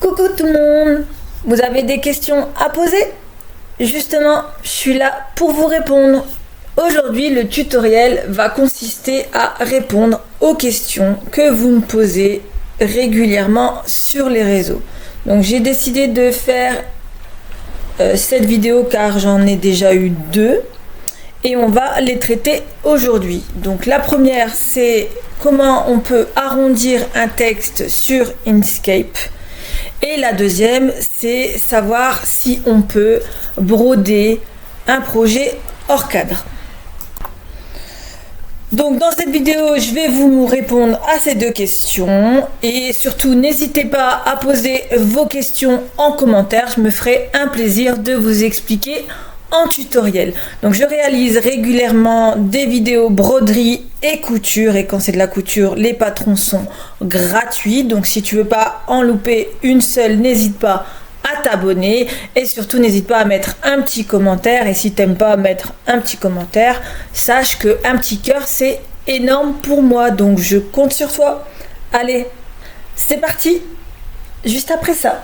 Coucou tout le monde, vous avez des questions à poser? Justement, je suis là pour vous répondre. Aujourd'hui, le tutoriel va consister à répondre aux questions que vous me posez régulièrement sur les réseaux. Donc j'ai décidé de faire cette vidéo car j'en ai déjà eu deux et on va les traiter aujourd'hui. Donc la première, c'est comment on peut arrondir un texte sur Inkscape. Et la deuxième, c'est savoir si on peut broder un projet hors cadre. Donc dans cette vidéo, je vais vous répondre à ces deux questions et surtout n'hésitez pas à poser vos questions en commentaire, je me ferai un plaisir de vous expliquer en tutoriel. Donc je réalise régulièrement des vidéos broderie et couture et quand c'est de la couture, les patrons sont gratuits. Donc si tu veux pas en louper une seule, n'hésite pas à t'abonner et surtout n'hésite pas à mettre un petit commentaire et si t'aimes pas mettre un petit commentaire, sache que un petit cœur c'est énorme pour moi, donc je compte sur toi. Allez, c'est parti, juste après ça.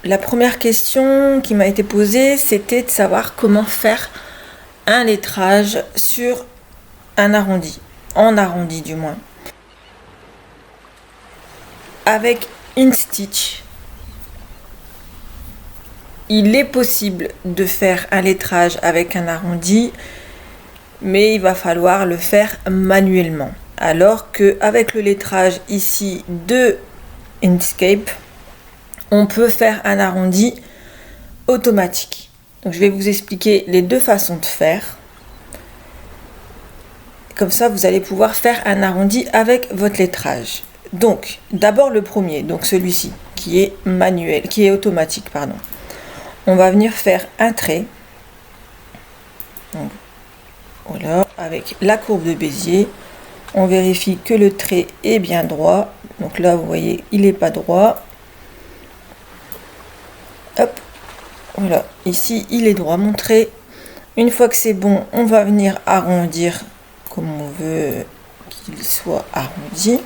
La première question qui m'a été posée, c'était de savoir comment faire un lettrage sur un arrondi, en arrondi du moins. Avec InStitch, il est possible de faire un lettrage avec un arrondi, mais il va falloir le faire manuellement. Alors qu'avec le lettrage ici de Inkscape, on peut faire un arrondi automatique. Donc je vais vous expliquer les deux façons de faire. Comme ça, vous allez pouvoir faire un arrondi avec votre lettrage. Donc, d'abord le premier, donc celui-ci, qui est manuel, qui est automatique, pardon. On va venir faire un trait. Donc, voilà, avec la courbe de Bézier. On vérifie que le trait est bien droit. Donc là, vous voyez, il n'est pas droit. Hop, voilà, ici il est droit mon trait. Une fois que c'est bon, on va venir arrondir comme on veut qu'il soit arrondi.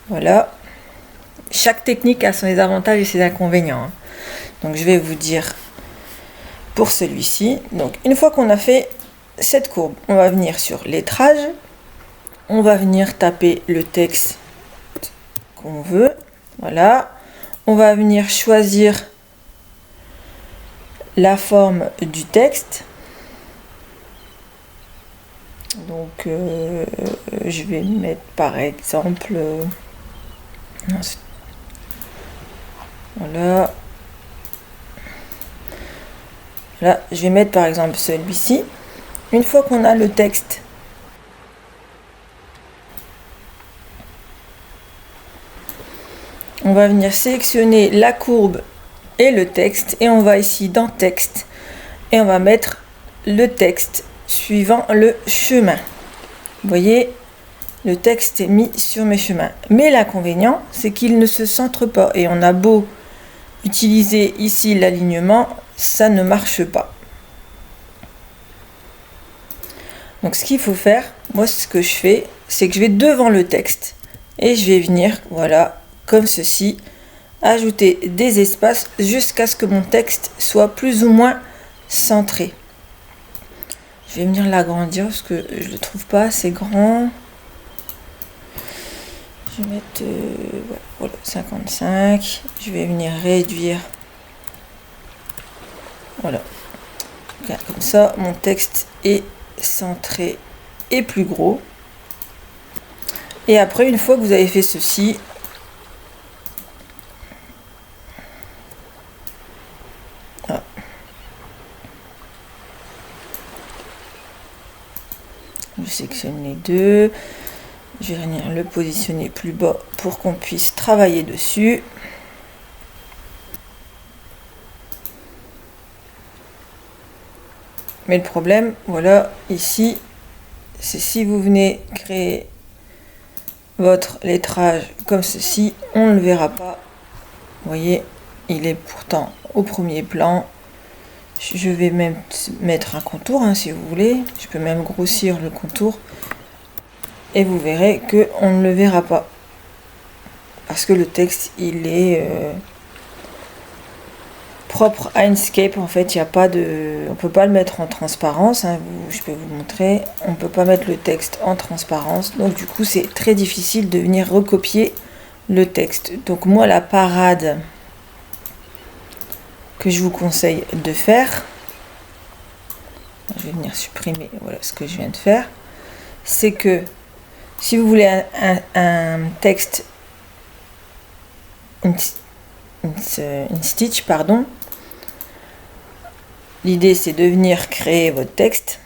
Voilà. Chaque technique a ses avantages et ses inconvénients. Donc je vais vous dire pour celui-ci. Donc une fois qu'on a fait cette courbe, on va venir sur lettrage. On va venir taper le texte qu'on veut. Voilà. On va venir choisir la forme du texte. Donc je vais mettre par exemple voilà, là je vais mettre par exemple celui-ci. Une fois qu'on a le texte, on va venir sélectionner la courbe et le texte et on va ici dans texte et on va mettre le texte suivant le chemin. Vous voyez, le texte est mis sur mes chemins, mais l'inconvénient c'est qu'il ne se centre pas et on a beau utiliser ici l'alignement, ça ne marche pas. Donc ce qu'il faut faire, moi ce que je fais, c'est que je vais devant le texte et je vais venir, voilà, comme ceci, ajouter des espaces jusqu'à ce que mon texte soit plus ou moins centré. Je vais venir l'agrandir parce que je le trouve pas assez grand. Je vais mettre voilà, 55. Je vais venir réduire. Voilà. Comme ça, mon texte est centré et plus gros. Et après, une fois que vous avez fait ceci, je sélectionne les deux, je vais venir le positionner plus bas pour qu'on puisse travailler dessus. Mais le problème, voilà, ici, c'est si vous venez créer votre lettrage comme ceci, on ne le verra pas. Vous voyez, il est pourtant au premier plan. Je vais même mettre un contour si vous voulez. Je peux même grossir le contour. Et vous verrez que on ne le verra pas. Parce que le texte, il est propre à Inkscape. En fait, il n'y a pas de... On peut pas le mettre en transparence. Je peux vous montrer. On peut pas mettre le texte en transparence. Donc du coup, c'est très difficile de venir recopier le texte. Donc moi, la parade que je vous conseille de faire, je vais venir supprimer, voilà ce que je viens de faire, c'est que si vous voulez un texte, une stitch, pardon, l'idée c'est de venir créer votre texte.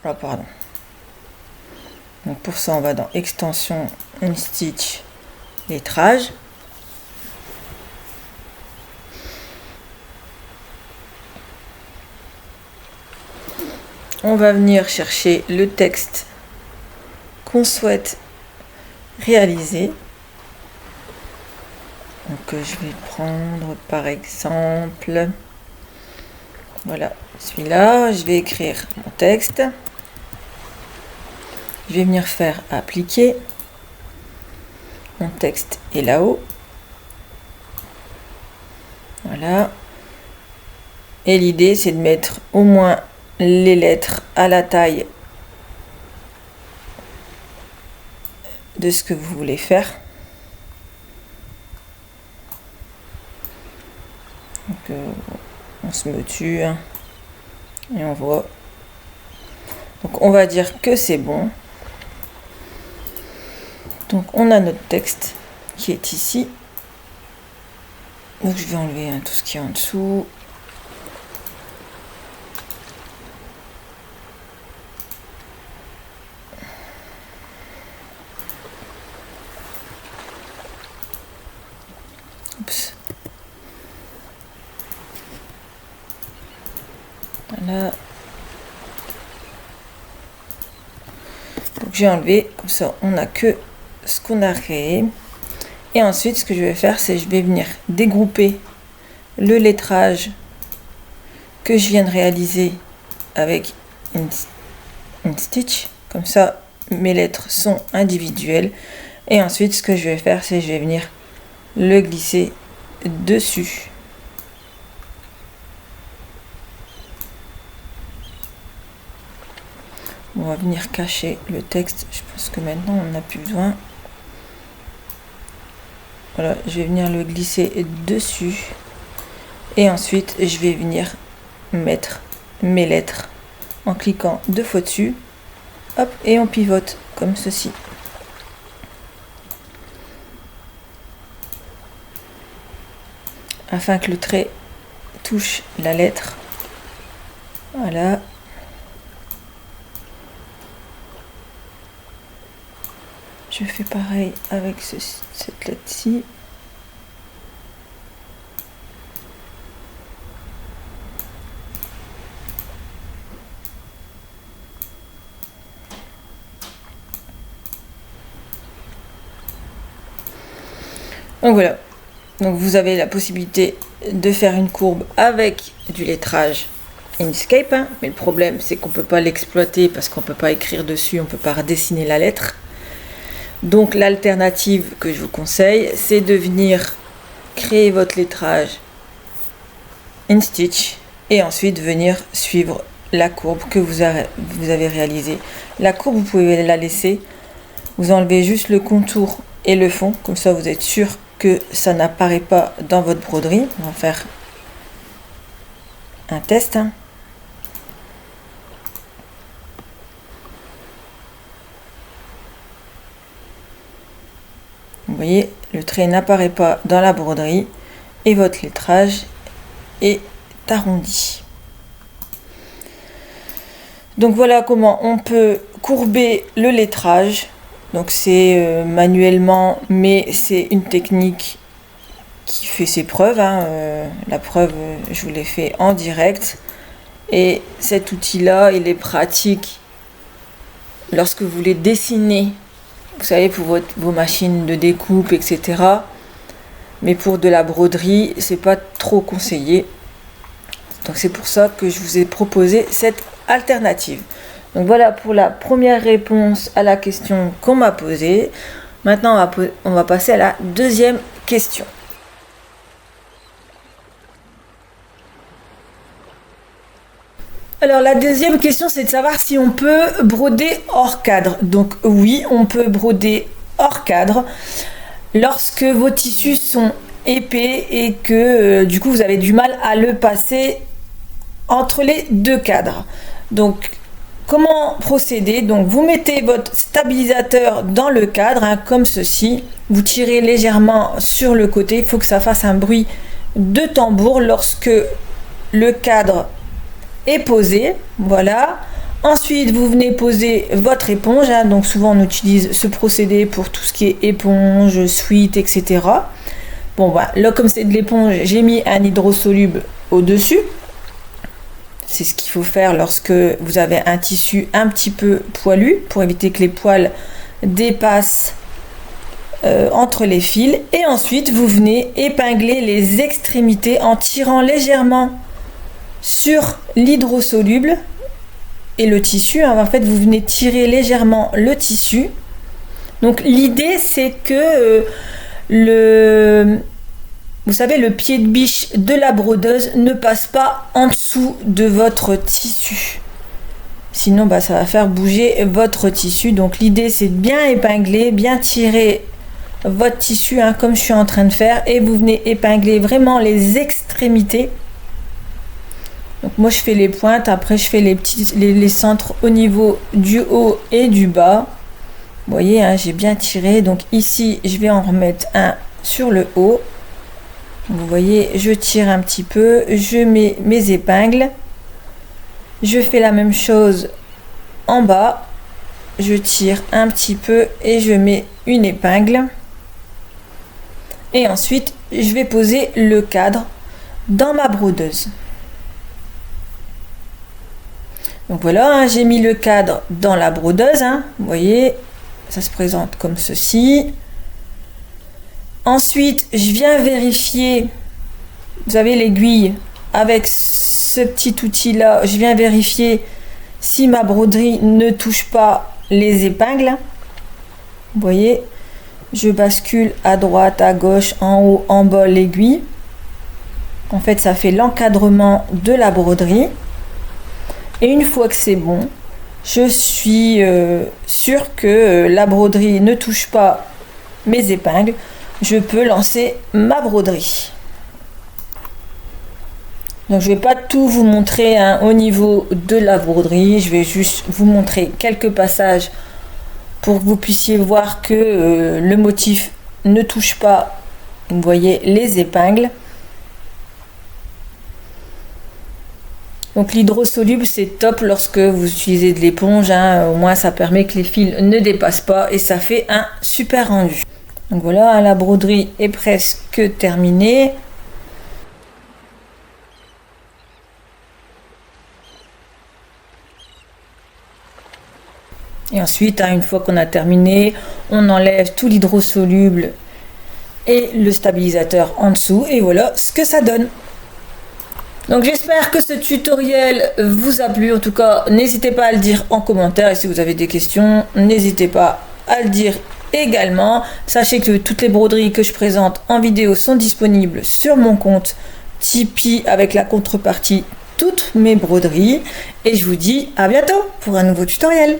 Ah, pardon. Donc pour ça, on va dans extension, Stitch, lettrage. On va venir chercher le texte qu'on souhaite réaliser. Donc je vais prendre par exemple, voilà, celui-là. Je vais écrire mon texte. Je vais venir faire appliquer. Mon texte est là-haut. Voilà. Et l'idée, c'est de mettre au moins les lettres à la taille de ce que vous voulez faire. Donc, on se me tue et on voit. Donc, on va dire que c'est bon. Donc on a notre texte qui est ici. Donc je vais enlever tout ce qui est en dessous. Oups. Voilà. Donc j'ai enlevé, comme ça on n'a que ce qu'on a créé. Et ensuite ce que je vais faire, c'est je vais venir dégrouper le lettrage que je viens de réaliser avec une stitch. Comme ça mes lettres sont individuelles. Et ensuite ce que je vais faire, c'est je vais venir le glisser dessus. On va venir cacher le texte. Je pense que maintenant on n'a plus besoin. Voilà, je vais venir le glisser dessus. Et ensuite, je vais venir mettre mes lettres en cliquant deux fois dessus. Hop, et on pivote comme ceci. Afin que le trait touche la lettre. Voilà. Je fais pareil avec cette lettre-ci. Donc voilà. Donc vous avez la possibilité de faire une courbe avec du lettrage Inkscape. Mais le problème, c'est qu'on ne peut pas l'exploiter parce qu'on ne peut pas écrire dessus, on ne peut pas redessiner la lettre. Donc l'alternative que je vous conseille, c'est de venir créer votre lettrage InStitch et ensuite venir suivre la courbe que vous avez réalisée. La courbe, vous pouvez la laisser, vous enlevez juste le contour et le fond, comme ça vous êtes sûr que ça n'apparaît pas dans votre broderie. On va faire un test. Vous voyez, le trait n'apparaît pas dans la broderie et votre lettrage est arrondi. Donc voilà comment on peut courber le lettrage. Donc c'est manuellement, mais c'est une technique qui fait ses preuves, hein. La preuve, je vous l'ai fait en direct. Et cet outil-là, il est pratique lorsque vous voulez dessiner, vous savez, pour vos machines de découpe, etc. Mais pour de la broderie, c'est pas trop conseillé. Donc c'est pour ça que je vous ai proposé cette alternative. Donc voilà pour la première réponse à la question qu'on m'a posée. Maintenant, on va passer à la deuxième question. Alors la deuxième question, c'est de savoir si on peut broder hors cadre. Donc oui, on peut broder hors cadre lorsque vos tissus sont épais et que du coup vous avez du mal à le passer entre les deux cadres. Donc comment procéder? Donc vous mettez votre stabilisateur dans le cadre, hein, comme ceci. Vous tirez légèrement sur le côté. Il faut que ça fasse un bruit de tambour lorsque le cadre est posé. Voilà. Ensuite, vous venez poser votre éponge, hein. Donc souvent on utilise ce procédé pour tout ce qui est éponge, suite, etc. Bon, voilà. Là, comme c'est de l'éponge, j'ai mis un hydrosoluble au-dessus. C'est ce qu'il faut faire lorsque vous avez un tissu un petit peu poilu, pour éviter que les poils dépassent entre les fils. Et ensuite, vous venez épingler les extrémités en tirant légèrement sur l'hydrosoluble et le tissu. En fait, vous venez tirer légèrement le tissu. Donc l'idée, c'est que vous savez, le pied de biche de la brodeuse ne passe pas en dessous de votre tissu. Sinon, ça va faire bouger votre tissu. Donc l'idée, c'est de bien épingler, bien tirer votre tissu, hein, comme je suis en train de faire. Et vous venez épingler vraiment les extrémités. Donc moi, je fais les pointes. Après, je fais les centres au niveau du haut et du bas. Vous voyez, hein, j'ai bien tiré. Donc ici, je vais en remettre un sur le haut. Vous voyez, je tire un petit peu, je mets mes épingles, je fais la même chose en bas, je tire un petit peu et je mets une épingle. Et ensuite, je vais poser le cadre dans ma brodeuse. Donc voilà, hein, j'ai mis le cadre dans la brodeuse, hein, vous voyez, ça se présente comme ceci. Ensuite, je viens vérifier, vous avez l'aiguille, avec ce petit outil-là, je viens vérifier si ma broderie ne touche pas les épingles. Vous voyez, je bascule à droite, à gauche, en haut, en bas l'aiguille. En fait, ça fait l'encadrement de la broderie. Et une fois que c'est bon, je suis sûre que la broderie ne touche pas mes épingles. Je peux lancer ma broderie. Donc je vais pas tout vous montrer, hein, au niveau de la broderie. Je vais juste vous montrer quelques passages pour que vous puissiez voir que le motif ne touche pas, vous voyez, les épingles. Donc l'hydrosoluble, c'est top lorsque vous utilisez de l'éponge, hein. Au moins ça permet que les fils ne dépassent pas et ça fait un super rendu. Donc voilà, la broderie est presque terminée. Et ensuite, hein, une fois qu'on a terminé, on enlève tout l'hydrosoluble et le stabilisateur en dessous. Et voilà ce que ça donne. Donc j'espère que ce tutoriel vous a plu. En tout cas, n'hésitez pas à le dire en commentaire. Et si vous avez des questions, n'hésitez pas à le dire également. Sachez que toutes les broderies que je présente en vidéo sont disponibles sur mon compte Tipeee avec la contrepartie toutes mes broderies. Et je vous dis à bientôt pour un nouveau tutoriel.